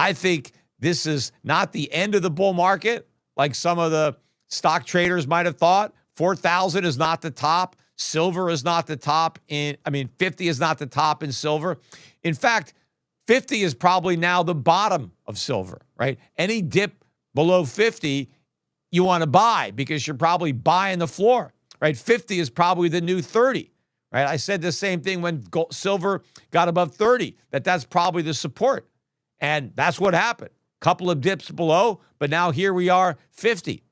I think this is not the end of the bull market like some of the stock traders might have thought. 4,000 is not the top. Silver is not the top 50 is not the top in silver. In fact, 50 is probably now the bottom of silver, right? Any dip below 50, you want to buy because you're probably buying the floor, right? 50 is probably the new 30, right? I said the same thing when silver got above 30, that's probably the support. And that's what happened. Couple of dips below, but now here we are, 50.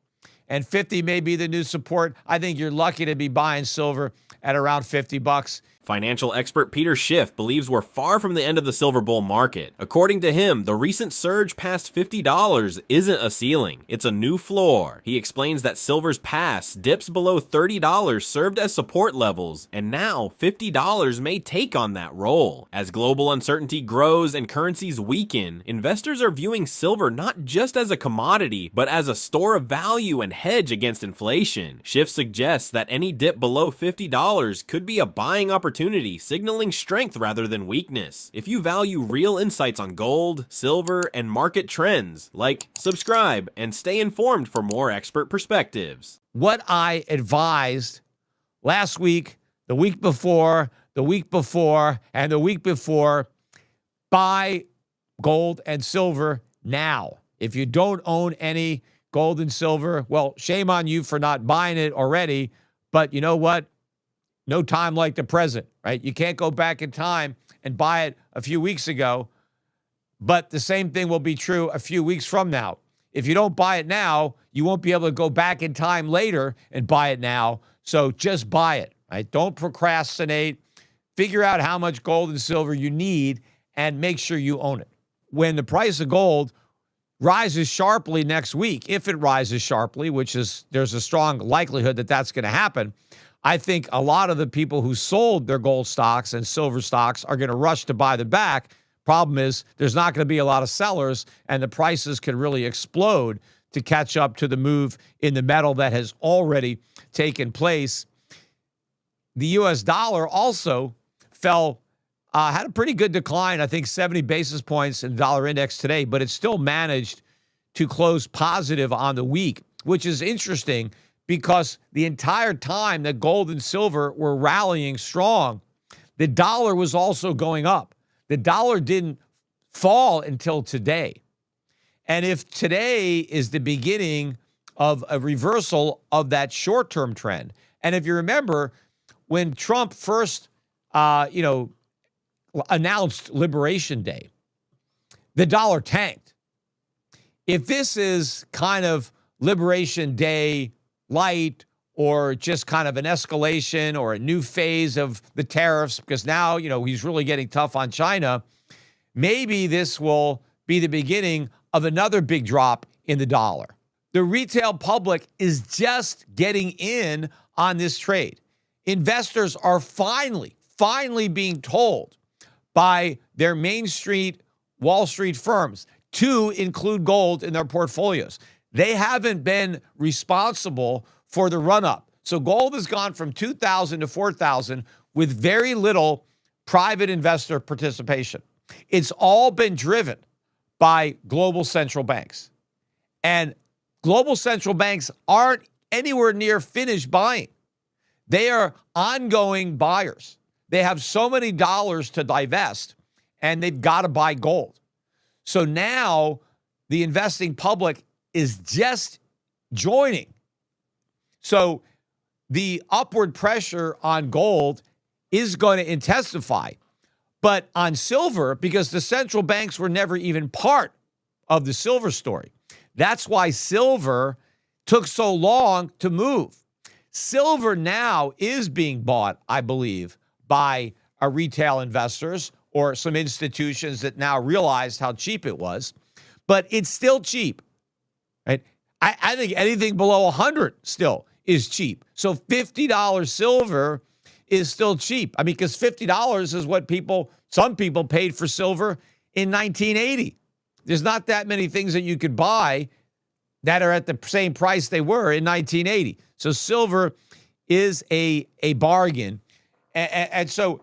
And 50 may be the new support. I think you're lucky to be buying silver at around $50. Financial expert Peter Schiff believes we're far from the end of the silver bull market. According to him, the recent surge past $50 isn't a ceiling, it's a new floor. He explains that silver's past dips below $30 served as support levels, and now $50 may take on that role. As global uncertainty grows and currencies weaken, investors are viewing silver not just as a commodity, but as a store of value and hedge against inflation. Schiff suggests that any dip below $50 could be a buying opportunity, signaling strength rather than weakness. If you value real insights on gold, silver, and market trends, subscribe, and stay informed for more expert perspectives. What I advised last week, the week before, and the week before, buy gold and silver now. If you don't own any gold and silver, well, shame on you for not buying it already, but you know what? No time like the present, right? You can't go back in time and buy it a few weeks ago, but the same thing will be true a few weeks from now. If you don't buy it now, you won't be able to go back in time later and buy it now. So just buy it, right? Don't procrastinate. Figure out how much gold and silver you need and make sure you own it. When the price of gold rises sharply next week, if it rises sharply, there's a strong likelihood that that's going to happen, I think a lot of the people who sold their gold stocks and silver stocks are going to rush to buy them back. Problem is, there's not going to be a lot of sellers, and the prices could really explode to catch up to the move in the metal that has already taken place. The U.S. dollar also fell, had a pretty good decline, I think 70 basis points in the dollar index today, but it still managed to close positive on the week, which is interesting because the entire time that gold and silver were rallying strong, the dollar was also going up. The dollar didn't fall until today. And if today is the beginning of a reversal of that short-term trend, and if you remember, when Trump first, announced Liberation Day, the dollar tanked. If this is kind of Liberation Day light or just kind of an escalation or a new phase of the tariffs, because now, he's really getting tough on China, maybe this will be the beginning of another big drop in the dollar. The retail public is just getting in on this trade. Investors are finally being told by their Main Street, Wall Street firms to include gold in their portfolios. They haven't been responsible for the run-up. So gold has gone from 2,000 to 4,000 with very little private investor participation. It's all been driven by global central banks. And global central banks aren't anywhere near finished buying. They are ongoing buyers. They have so many dollars to divest, and they've got to buy gold. So now the investing public is just joining. So the upward pressure on gold is going to intensify. But on silver, because the central banks were never even part of the silver story, that's why silver took so long to move. Silver now is being bought, I believe, by retail investors or some institutions that now realized how cheap it was. But it's still cheap. Right? I think anything below 100 still is cheap. So $50 silver is still cheap. I mean, because $50 is what some people paid for silver in 1980. There's not that many things that you could buy that are at the same price they were in 1980. So silver is a bargain. And so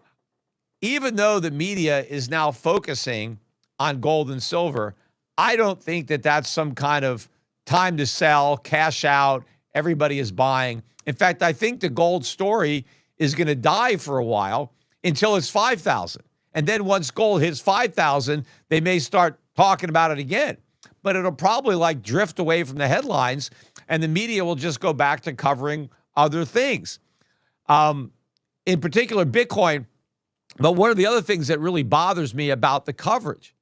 even though the media is now focusing on gold and silver, I don't think that that's some kind of time to sell, cash out, everybody is buying. In fact, I think the gold story is going to die for a while until it's 5,000. And then once gold hits 5,000, they may start talking about it again. But it'll probably like drift away from the headlines, and the media will just go back to covering other things. In particular, Bitcoin. But one of the other things that really bothers me about the coverage,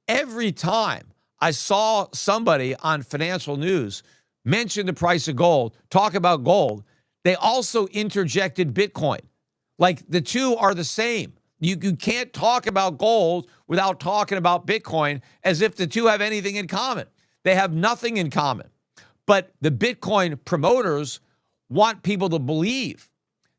every time I saw somebody on financial news mention the price of gold, talk about gold, they also interjected Bitcoin. Like the two are the same. You can't talk about gold without talking about Bitcoin as if the two have anything in common. They have nothing in common. But the Bitcoin promoters want people to believe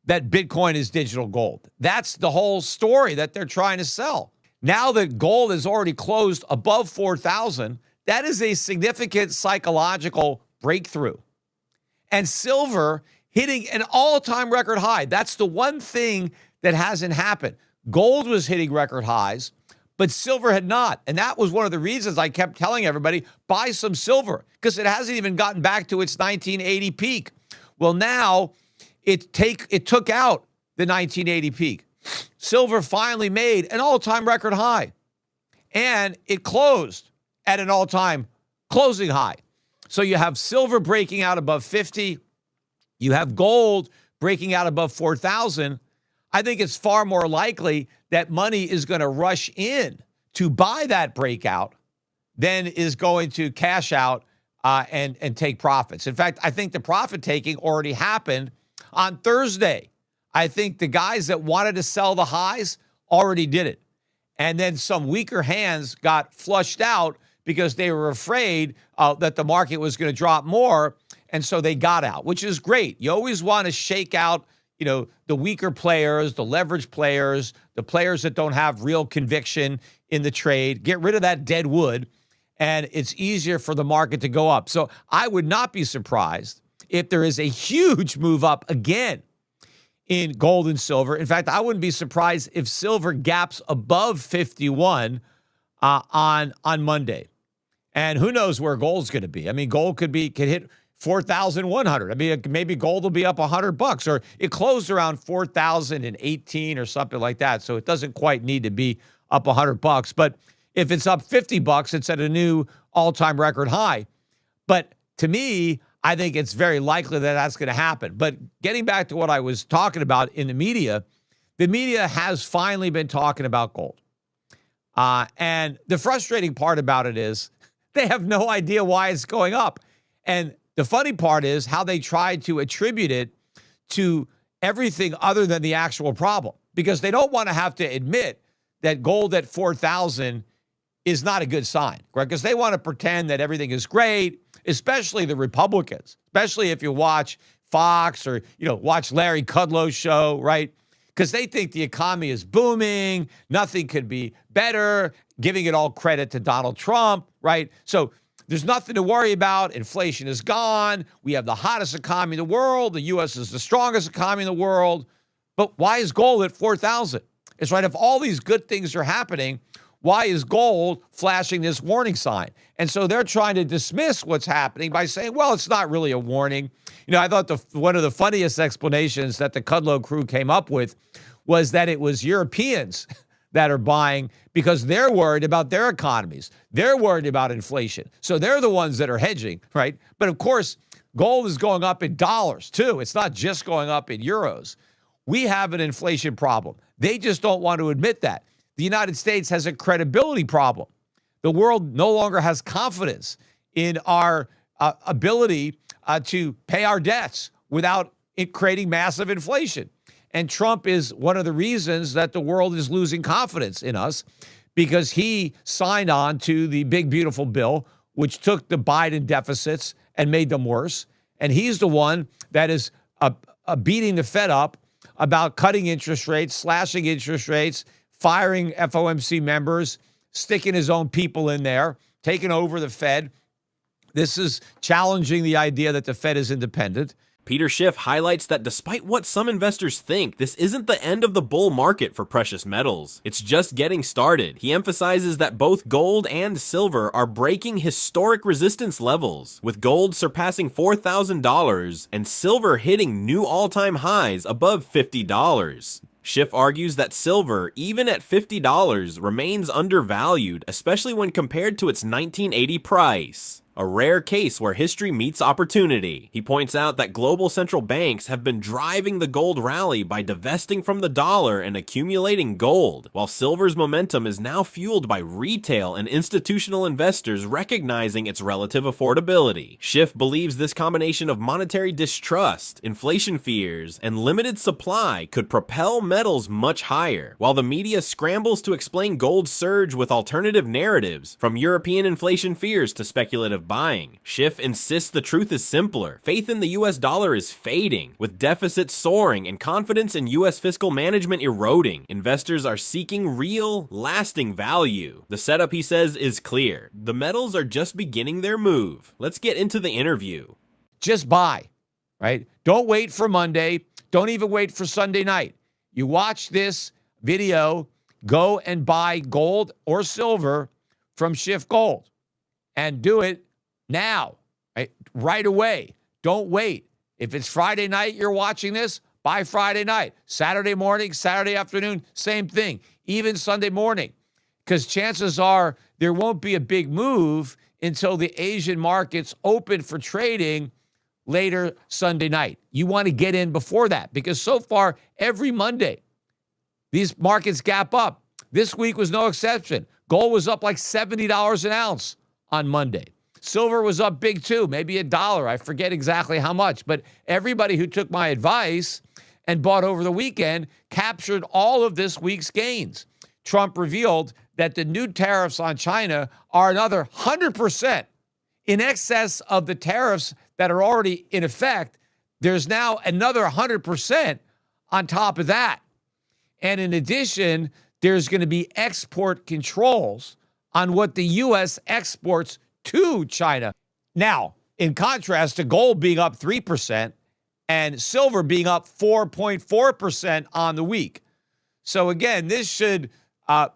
that Bitcoin is digital gold. That's the whole story that they're trying to sell. Now that gold is already closed above 4,000, that is a significant psychological breakthrough. And silver hitting an all-time record high. That's the one thing that hasn't happened. Gold was hitting record highs, but silver had not. And that was one of the reasons I kept telling everybody, buy some silver, because it hasn't even gotten back to its 1980 peak. Well, now it took out the 1980 peak. Silver finally made an all-time record high, and it closed at an all-time closing high. So you have silver breaking out above 50. You have gold breaking out above 4,000. I think it's far more likely that money is going to rush in to buy that breakout than is going to cash out and take profits. In fact, I think the profit taking already happened on Thursday. I think the guys that wanted to sell the highs already did it. And then some weaker hands got flushed out because they were afraid that the market was going to drop more. And so they got out, which is great. You always want to shake out, the weaker players, the leverage players, the players that don't have real conviction in the trade. Get rid of that dead wood, and it's easier for the market to go up. So I would not be surprised if there is a huge move up again in gold and silver. In fact, I wouldn't be surprised if silver gaps above 51 on Monday. And who knows where gold's going to be? I mean, gold could hit 4,100. I mean, maybe gold will be up $100, or it closed around 4,018 or something like that. So it doesn't quite need to be up $100. But if it's up $50, it's at a new all-time record high. But to me, I think it's very likely that that's going to happen. But getting back to what I was talking about in the media has finally been talking about gold. And the frustrating part about it is they have no idea why it's going up. And the funny part is how they try to attribute it to everything other than the actual problem, because they don't want to have to admit that gold at 4,000 is not a good sign, right? Because they want to pretend that everything is great, especially the Republicans, especially if you watch Fox or, watch Larry Kudlow's show, right? Because they think the economy is booming, nothing could be better, giving it all credit to Donald Trump, right? So there's nothing to worry about. Inflation is gone. We have the hottest economy in the world. The U.S. is the strongest economy in the world. But why is gold at 4,000? It's right. If all these good things are happening, why is gold flashing this warning sign? And so they're trying to dismiss what's happening by saying, well, it's not really a warning. I thought one of the funniest explanations that the Kudlow crew came up with was that it was Europeans that are buying because they're worried about their economies. They're worried about inflation. So they're the ones that are hedging, right? But of course, gold is going up in dollars too. It's not just going up in euros. We have an inflation problem. They just don't want to admit that. The United States has a credibility problem. The world no longer has confidence in our ability to pay our debts without it creating massive inflation. And Trump is one of the reasons that the world is losing confidence in us, because he signed on to the big, beautiful bill, which took the Biden deficits and made them worse. And he's the one that is beating the Fed up about cutting interest rates, slashing interest rates, firing FOMC members, sticking his own people in there, taking over the Fed. This is challenging the idea that the Fed is independent. Peter Schiff highlights that despite what some investors think, this isn't the end of the bull market for precious metals. It's just getting started. He emphasizes that both gold and silver are breaking historic resistance levels, with gold surpassing $4,000 and silver hitting new all-time highs above $50. Schiff argues that silver, even at $50, remains undervalued, especially when compared to its 1980 price. A rare case where history meets opportunity. He points out that global central banks have been driving the gold rally by divesting from the dollar and accumulating gold, while silver's momentum is now fueled by retail and institutional investors recognizing its relative affordability. Schiff believes this combination of monetary distrust, inflation fears, and limited supply could propel metals much higher, while the media scrambles to explain gold's surge with alternative narratives, from European inflation fears to speculative buying. Schiff insists the truth is simpler. Faith in the US dollar is fading, with deficits soaring and confidence in US fiscal management eroding. Investors are seeking real, lasting value. The setup, he says, is clear. The metals are just beginning their move. Let's get into the interview. Just buy, right? Don't wait for Monday. Don't even wait for Sunday night. You watch this video, go and buy gold or silver from Schiff Gold, and do it now, right away. Don't wait. If it's Friday night you're watching this, buy Friday night. Saturday morning, Saturday afternoon, same thing. Even Sunday morning, because chances are there won't be a big move until the Asian markets open for trading later Sunday night. You want to get in before that, because so far every Monday these markets gap up. This week was no exception. Gold was up like $70 an ounce on Monday. Silver was up big too, maybe $1. I forget exactly how much, but everybody who took my advice and bought over the weekend captured all of this week's gains. Trump revealed that the new tariffs on China are another 100% in excess of the tariffs that are already in effect. There's now another 100% on top of that. And in addition, there's going to be export controls on what the U.S. exports to China. Now, in contrast to gold being up 3% and silver being up 4.4% on the week. So again, this should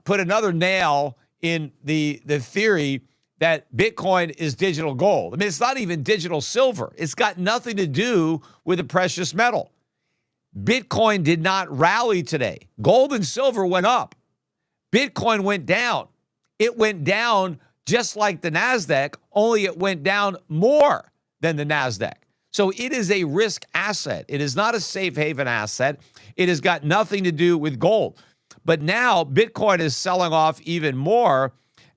put another nail in the theory that Bitcoin is digital gold. I mean, it's not even digital silver. It's got nothing to do with a precious metal. Bitcoin did not rally today. Gold and silver went up. Bitcoin went down. It went down just like the NASDAQ, only it went down more than the NASDAQ. So it is a risk asset. It is not a safe haven asset. It has got nothing to do with gold. But now Bitcoin is selling off even more.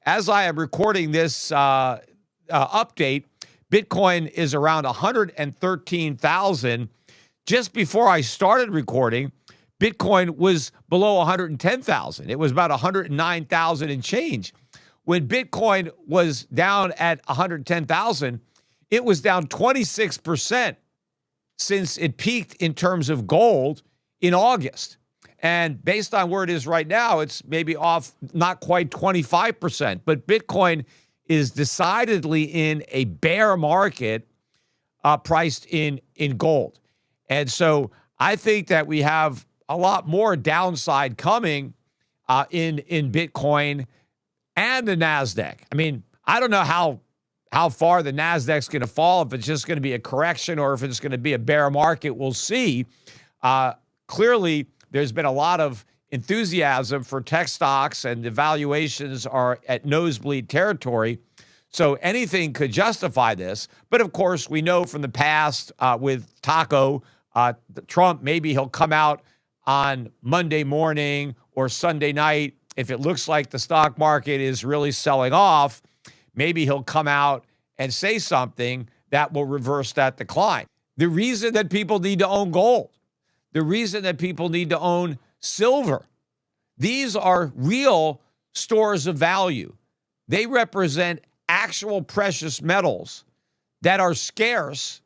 As I am recording this update, Bitcoin is around 113,000. Just before I started recording, Bitcoin was below 110,000. It was about 109,000 and change. When Bitcoin was down at 110,000, it was down 26% since it peaked in terms of gold in August. And based on where it is right now, it's maybe off not quite 25%. But Bitcoin is decidedly in a bear market priced in gold. And so I think that we have a lot more downside coming in Bitcoin and the NASDAQ. I mean, I don't know how far the NASDAQ's going to fall, if it's just going to be a correction or if it's going to be a bear market. We'll see. Clearly, there's been a lot of enthusiasm for tech stocks, and the valuations are at nosebleed territory. So anything could justify this. But of course, we know from the past with Taco, Trump, maybe he'll come out on Monday morning or Sunday night. If it looks like the stock market is really selling off, maybe he'll come out and say something that will reverse that decline. The reason that people need to own gold, the reason that people need to own silver, these are real stores of value. They represent actual precious metals that are scarce,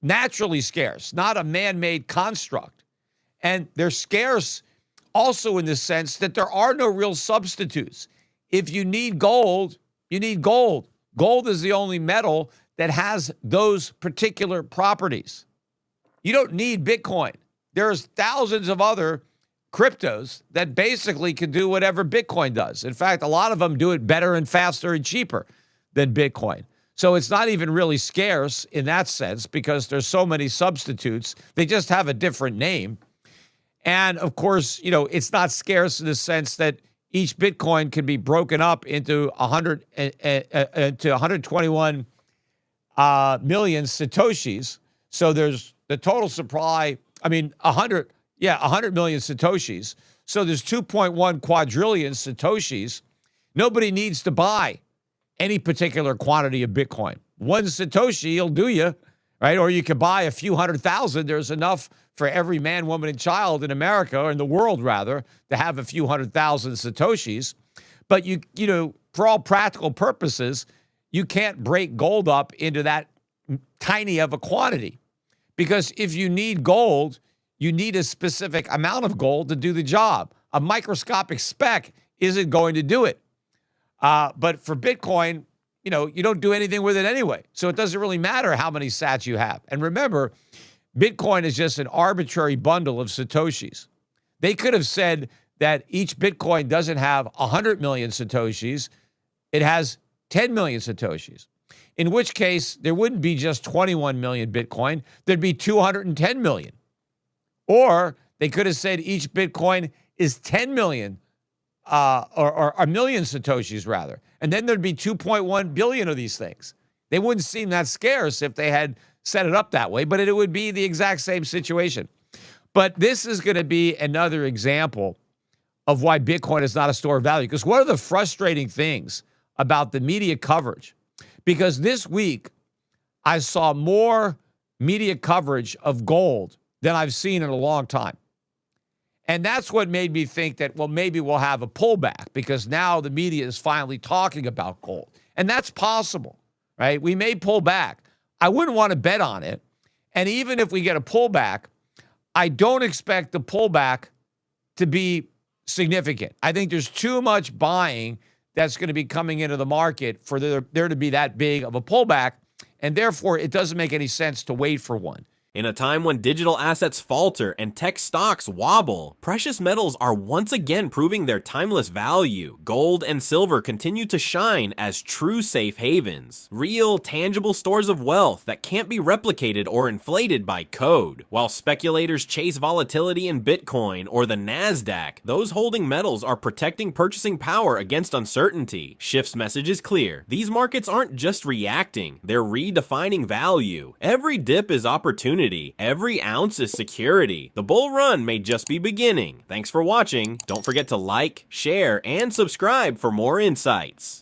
naturally scarce, not a man-made construct. And they're scarce also in the sense that there are no real substitutes. If you need gold, you need gold. Gold is the only metal that has those particular properties. You don't need Bitcoin. There's thousands of other cryptos that basically can do whatever Bitcoin does. In fact, a lot of them do it better and faster and cheaper than Bitcoin. So it's not even really scarce in that sense because there's so many substitutes. They just have a different name. And of course, it's not scarce in the sense that each Bitcoin can be broken up into 121 million Satoshis. So there's the total supply, 100 million Satoshis. So there's 2.1 quadrillion Satoshis. Nobody needs to buy any particular quantity of Bitcoin. One Satoshi will do you, right? Or you could buy a few 100,000. There's enough for every man, woman, and child in America, or in the world rather, to have a few 100,000 Satoshis. But for all practical purposes, you can't break gold up into that tiny of a quantity. Because if you need gold, you need a specific amount of gold to do the job. A microscopic speck isn't going to do it. But for Bitcoin, you don't do anything with it anyway. So it doesn't really matter how many sats you have. And remember, Bitcoin is just an arbitrary bundle of Satoshis. They could have said that each Bitcoin doesn't have 100 million Satoshis. It has 10 million Satoshis, in which case there wouldn't be just 21 million Bitcoin. There'd be 210 million. Or they could have said each Bitcoin is 10 million or a million Satoshis rather. And then there'd be 2.1 billion of these things. They wouldn't seem that scarce if they had set it up that way, but it would be the exact same situation. But this is going to be another example of why Bitcoin is not a store of value. Because one of the frustrating things about the media coverage, because this week I saw more media coverage of gold than I've seen in a long time. And that's what made me think that, well, maybe we'll have a pullback because now the media is finally talking about gold. And that's possible, right? We may pull back. I wouldn't want to bet on it. And even if we get a pullback, I don't expect the pullback to be significant. I think there's too much buying that's going to be coming into the market for there to be that big of a pullback. And therefore, it doesn't make any sense to wait for one. In a time when digital assets falter and tech stocks wobble, precious metals are once again proving their timeless value. Gold and silver continue to shine as true safe havens, real, tangible stores of wealth that can't be replicated or inflated by code. While speculators chase volatility in Bitcoin or the NASDAQ, those holding metals are protecting purchasing power against uncertainty. Schiff's message is clear. These markets aren't just reacting, they're redefining value. Every dip is opportunity. Every ounce is security. The bull run may just be beginning. Thanks for watching. Don't forget to like, share, and subscribe for more insights.